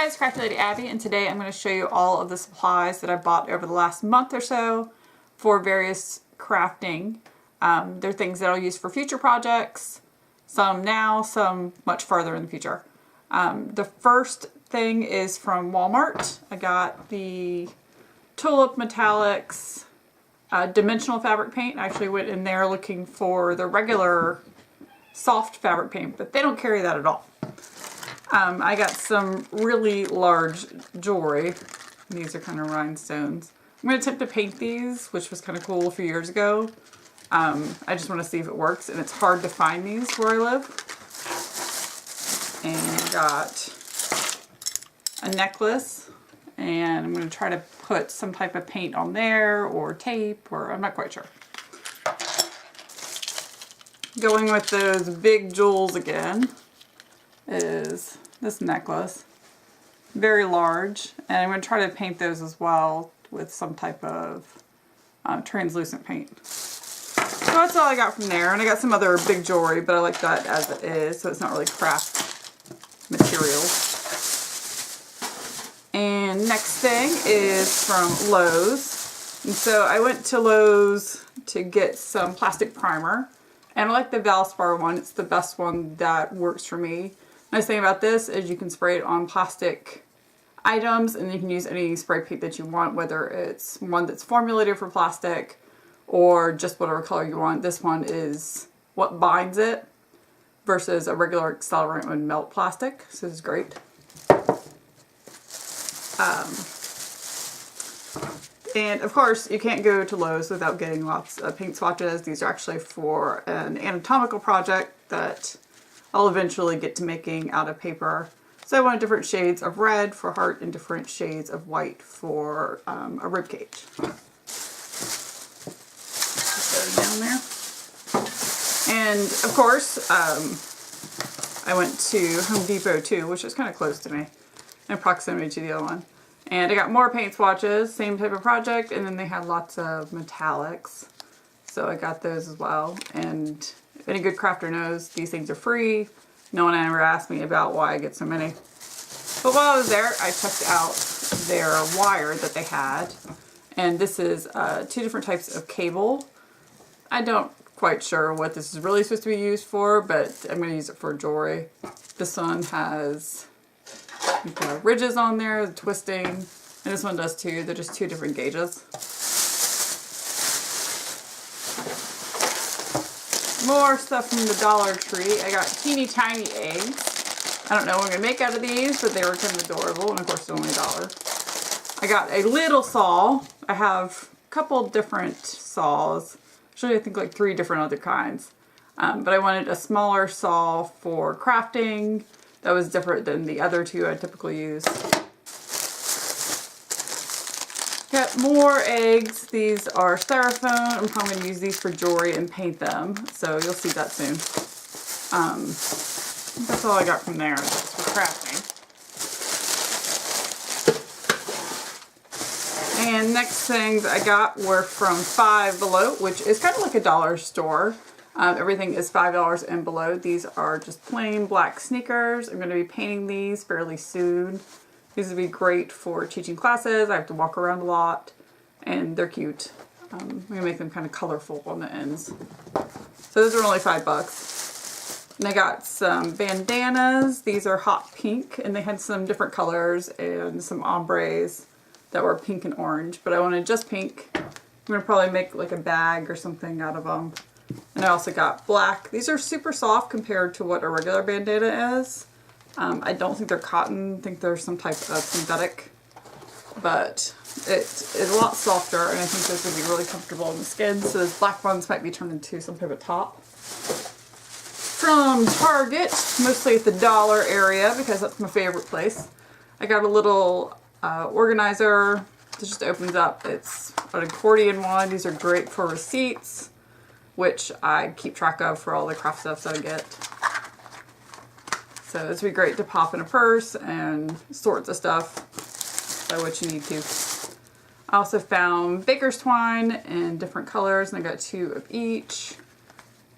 Hi, it's Crafty Lady Abby, and today I'm going to show you all of the supplies that I bought over the last month or so for various crafting. They're things that I'll use for future projects, some now, some much farther in the future. The first thing is from Walmart. I got the Tulip Metallics dimensional fabric paint. I actually went in there looking for the regular soft fabric paint, but they don't carry that at all. I got some really large jewelry. These are kind of rhinestones. I'm going to attempt to paint these, which was kind of cool a few years ago. I just want to see if it works, and it's hard to find these where I live. And I got a necklace, and I'm going to try to put some type of paint on there, or tape, or I'm not quite sure. Going with those big jewels again is this necklace. Very large, and I'm going to try to paint those as well with some type of translucent paint. So that's all I got from there, and I got some other big jewelry, but I like that as it is, so it's not really craft material. And next thing is from Lowe's. And so I went to Lowe's to get some plastic primer, and I like the Valspar one. It's the best one that works for me. Nice thing about this is you can spray it on plastic items, and you can use any spray paint that you want, whether it's one that's formulated for plastic or just whatever color you want. This one is what binds it versus a regular accelerant would melt plastic, so this is great. And of course, you can't go to Lowe's without getting lots of paint swatches. These are actually for an anatomical project that I'll eventually get to making out of paper. So I wanted different shades of red for heart and different shades of white for a rib cage. Put those down there. And of course, I went to Home Depot too, which is kind of close to me in proximity to the other one. And I got more paint swatches, same type of project, and then they had lots of metallics. So I got those as well. And any good crafter knows these things are free. No one ever asked me about why I get so many. But while I was there, I checked out their wire that they had. And this is 2 different types of cable. I don't quite sure what this is really supposed to be used for, but I'm going to use it for jewelry. This one has ridges on there, the twisting, and this one does too. They're just 2 different gauges. More stuff from the Dollar Tree. I got teeny tiny eggs. I don't know what I'm going to make out of these, but they were kind of adorable, and of course they're only $1. I got a little saw. I have a couple different saws. Actually, I think like 3 different other kinds. But I wanted a smaller saw for crafting that was different than the other 2 I typically use. Got more eggs. These are styrofoam. I'm probably going to use these for jewelry and paint them, so you'll see that soon. That's all I got from there, just for crafting. And next things I got were from Five Below, which is kind of like a dollar store. Everything is $5 and below. These are just plain black sneakers. I'm going to be painting these fairly soon. These would be great for teaching classes. I have to walk around a lot, and they're cute. I'm going to make them kind of colorful on the ends. So those are only $5. And I got some bandanas. These are hot pink, and they had some different colors and some ombres that were pink and orange, but I wanted just pink. I'm going to probably make like a bag or something out of them. And I also got black. These are super soft compared to what a regular bandana is. I don't think they're cotton. I think they're some type of synthetic. But it's a lot softer, and I think those would be really comfortable on the skin. So those black ones might be turned into some type of top. From Target, mostly at the dollar area, because that's my favorite place. I got a little organizer. It just opens up. It's an accordion one. These are great for receipts, which I keep track of for all the craft stuff that I get. So this would be great to pop in a purse and sorts of stuff by what you need to. I also found baker's twine in different colors, and I got 2 of each.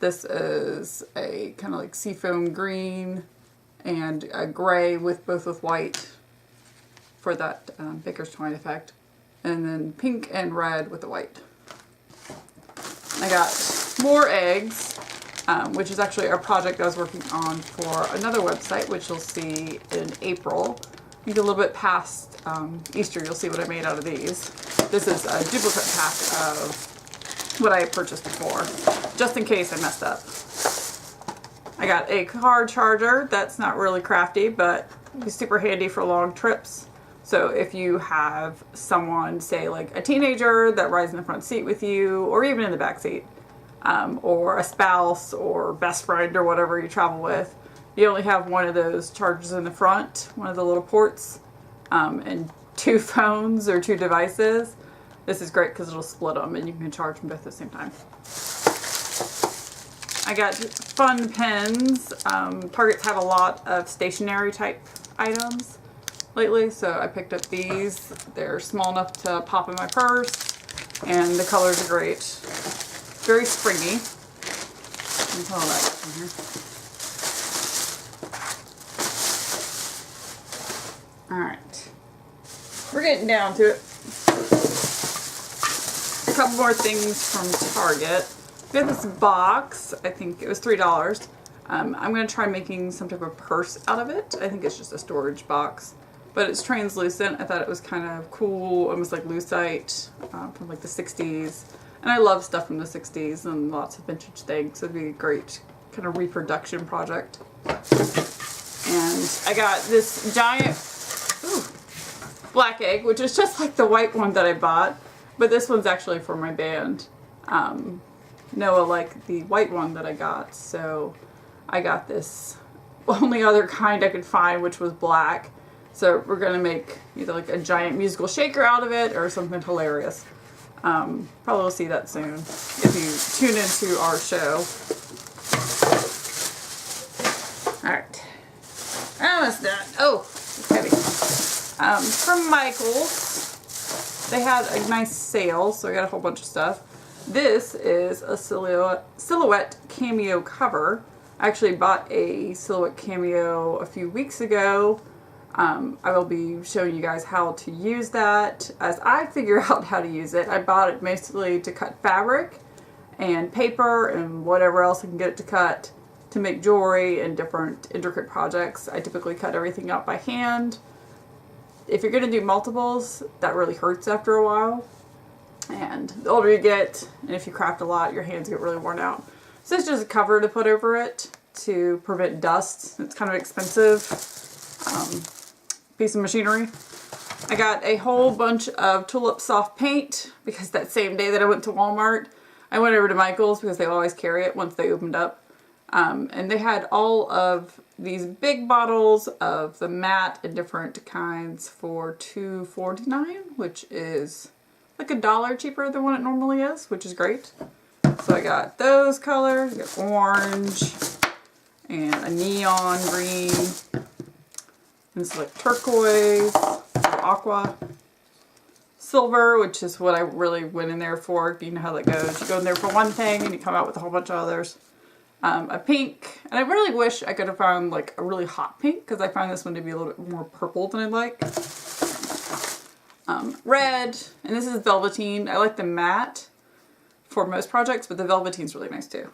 This is a kind of like seafoam green and a gray with both with white. for that baker's twine effect. And then pink and red with the white. I got more eggs, which is actually a project I was working on for another website, which you'll see in April. I think a little bit past Easter, you'll see what I made out of these. This is a duplicate pack of what I had purchased before, just in case I messed up. I got a car charger that's not really crafty, but it's super handy for long trips. So if you have someone, say like a teenager that rides in the front seat with you, or even in the back seat, or a spouse or best friend or whatever you travel with, you only have one of those chargers in the front, one of the little ports, and 2 phones or 2 devices. This is great because it'll split them and you can charge them both at the same time. I got fun pens. Target's had a lot of stationery type items lately, so I picked up these. They're small enough to pop in my purse, and the colors are great. Very springy. Let me pull that in here. Alright. We're getting down to it. A couple more things from Target. We have this box. I think it was $3. I'm going to try making some type of purse out of it. I think it's just a storage box. But it's translucent. I thought it was kind of cool, almost like lucite from like the 60s. And I love stuff from the 60s and lots of vintage things. So it'd be a great kind of reproduction project. And I got this giant black egg, which is just like the white one that I bought. But this one's actually for my band. Noah liked the white one that I got. So I got this only other kind I could find, which was black. So we're going to make either like a giant musical shaker out of it or something hilarious. Probably will see that soon if you tune into our show. Alright. Almost done. Oh, it's heavy. From Michael's, they had a nice sale, so I got a whole bunch of stuff. This is a silhouette cameo cover. I actually bought a silhouette cameo a few weeks ago. I will be showing you guys how to use that as I figure out how to use it. I bought it mostly to cut fabric and paper and whatever else I can get it to cut to make jewelry and different intricate projects. I typically cut everything out by hand. If you're going to do multiples, that really hurts after a while. And the older you get, and if you craft a lot, your hands get really worn out. So it's just a cover to put over it to prevent dust. It's kind of expensive. Piece of machinery. I got a whole bunch of tulip soft paint because that same day that I went to Walmart, I went over to Michael's because they always carry it once they opened up. And they had all of these big bottles of the matte in different kinds for $2.49, which is like $1 cheaper than what it normally is, which is great. So I got those colors. I got orange and a neon green. And it's like turquoise, aqua, silver, which is what I really went in there for. You know how that goes. You go in there for one thing and you come out with a whole bunch of others. A pink, and I really wish I could have found like a really hot pink because I find this one to be a little bit more purple than I like. Red, and this is velveteen. I like the matte for most projects, but the velveteen's really nice too.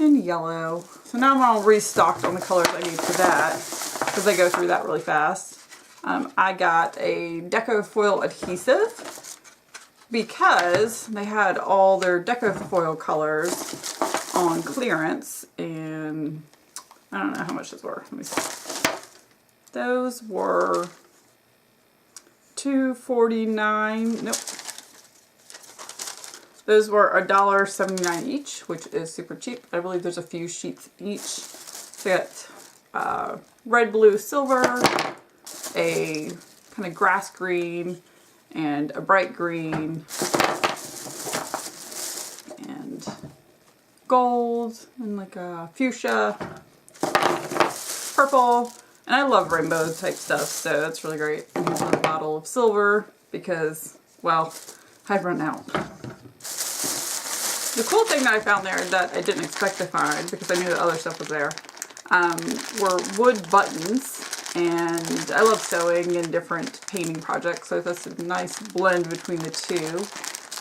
And yellow. So now I'm all restocked on the colors I need for that because I go through that really fast. I got a deco foil adhesive because they had all their deco foil colors on clearance, and I don't know how much those were. Let me see. Those were $2.49. Nope. Those were $1.79 each, which is super cheap. I believe there's a few sheets each. So I got red, blue, silver, a kind of grass green, and a bright green, and gold, and like a fuchsia, purple, and I love rainbow type stuff, so that's really great. And here's another bottle of silver because, well, I've run out. The cool thing that I found there that I didn't expect to find because I knew that other stuff was there were wood buttons. And I love sewing and different painting projects, so that's a nice blend between the two.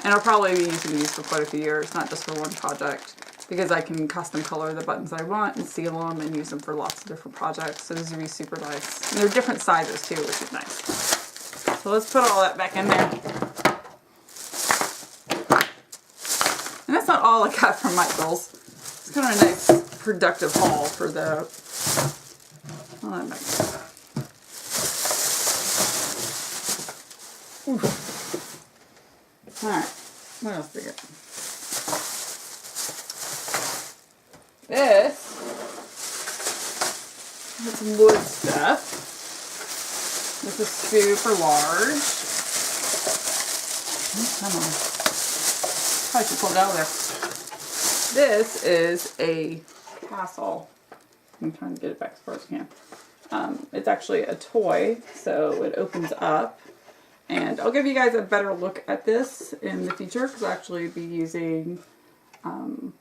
And I'll probably be using these for quite a few years, not just for one project, because I can custom color the buttons I want and seal them and use them for lots of different projects. So this would be super nice. And they're different sizes too, which is nice. So let's put all that back in there. And that's not all I got from Michael's. It's kind of a nice productive haul for the... All that back there. Alright, what else do we get? This is some wood stuff. This is super large. Come on. Probably should pull it out of there. This is a castle. I'm trying to get it back as far as I can. It's actually a toy, so it opens up. And I'll give you guys a better look at this in the future because I'll actually be using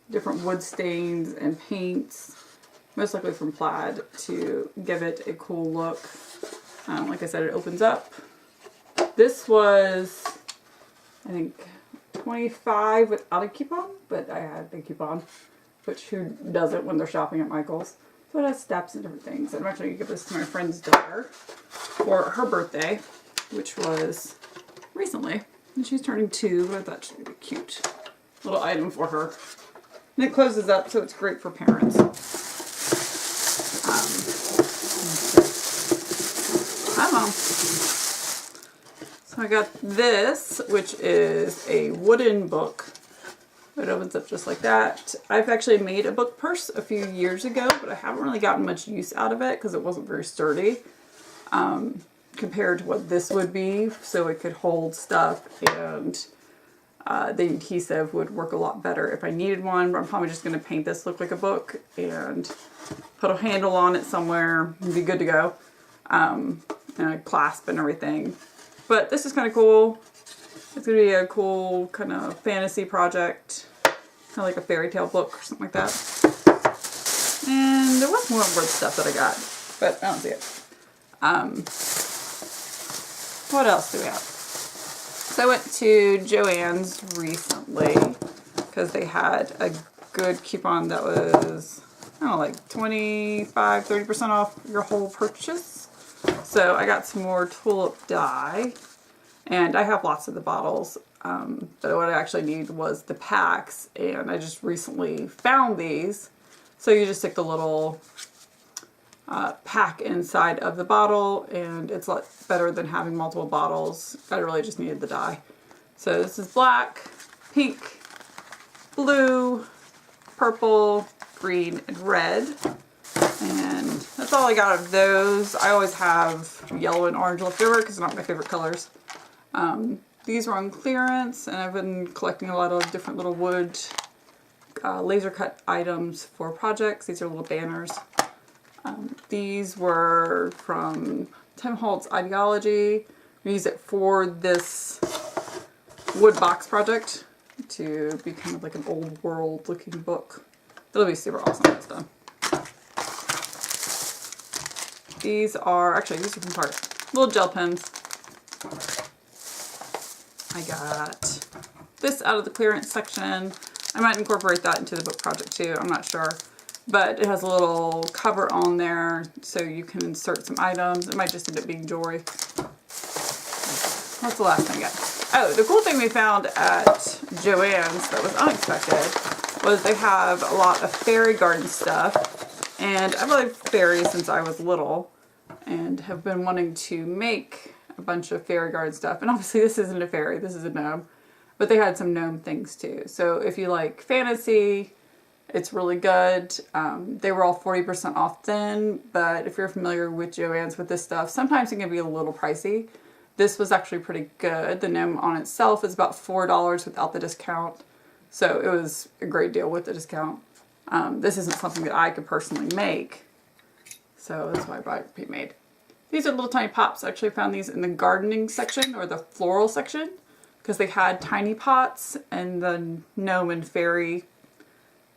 different wood stains and paints, most likely from plaid, to give it a cool look. Like I said, it opens up. This was, I think, $25 without a coupon, but I had a coupon, which who doesn't when they're shopping at Michael's? So it has steps and different things. I'm actually going to give this to my friend's daughter for her birthday, which was recently, and she's turning 2, but I thought she'd be a cute little item for her. And it closes up, so it's great for parents. Hi, Mom. So I got this, which is a wooden book. It opens up just like that. I've actually made a book purse a few years ago, but I haven't really gotten much use out of it because it wasn't very sturdy. Compared to what this would be, so it could hold stuff, and the adhesive would work a lot better if I needed one. But I'm probably just going to paint this look like a book and put a handle on it somewhere and be good to go, and a clasp and everything. But this is kind of cool. It's going to be a cool kind of fantasy project, kind of like a fairy tale book or something like that. And there was more word stuff that I got, but I don't see it. What else do we have? So I went to Joann's recently because they had a good coupon that was, I don't know, like 25, 30% off your whole purchase. So I got some more tulip dye, and I have lots of the bottles, but what I actually need was the packs, and I just recently found these. So you just stick the little pack inside of the bottle, and it's a lot better than having multiple bottles. I really just needed the dye. So this is black, pink, blue, purple, green, and red. And that's all I got of those. I always have yellow and orange left over because they're not my favorite colors. These were on clearance, and I've been collecting a lot of different little wood laser cut items for projects. These are little banners. These were from Tim Holtz Ideology. We use it for this wood box project to be kind of like an old world looking book. It'll be super awesome when it's done. These are from Tarte. Little gel pens. I got this out of the clearance section. I might incorporate that into the book project too. I'm not sure. But it has a little cover on there so you can insert some items. It might just end up being jewelry. What's the last thing I got? Oh, the cool thing we found at Joann's that was unexpected was they have a lot of fairy garden stuff. And I've loved fairies since I was little and have been wanting to make a bunch of fairy garden stuff. And obviously this isn't a fairy, this is a gnome. But they had some gnome things too. So if you like fantasy, it's really good. They were all 40% off then, but if you're familiar with Joann's with this stuff, sometimes it can be a little pricey. This was actually pretty good. The gnome on itself is about $4 without the discount. So it was a great deal with the discount. This isn't something that I could personally make, so that's why I bought it pre-made. These are little tiny pops. I actually found these in the gardening section or the floral section because they had tiny pots and the gnome and fairy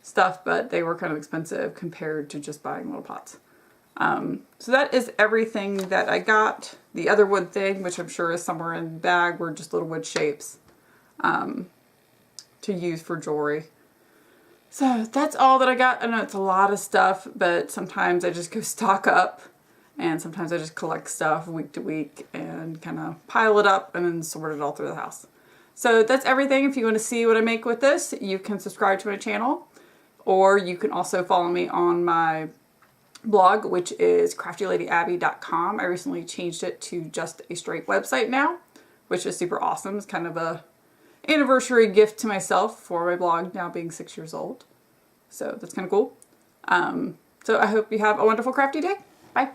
stuff, but they were kind of expensive compared to just buying little pots. So that is everything that I got. The other wood thing, which I'm sure is somewhere in the bag, were just little wood shapes to use for jewelry. So that's all that I got. I know it's a lot of stuff, but sometimes I just go stock up, and sometimes I just collect stuff week to week and kind of pile it up and then sort it all through the house. So that's everything. If you want to see what I make with this, you can subscribe to my channel, or you can also follow me on my blog, which is craftyladyabby.com. I recently changed it to just a straight website now, which is super awesome. It's kind of a anniversary gift to myself for my blog now being 6 years old. So that's kind of cool. So I hope you have a wonderful crafty day. Bye.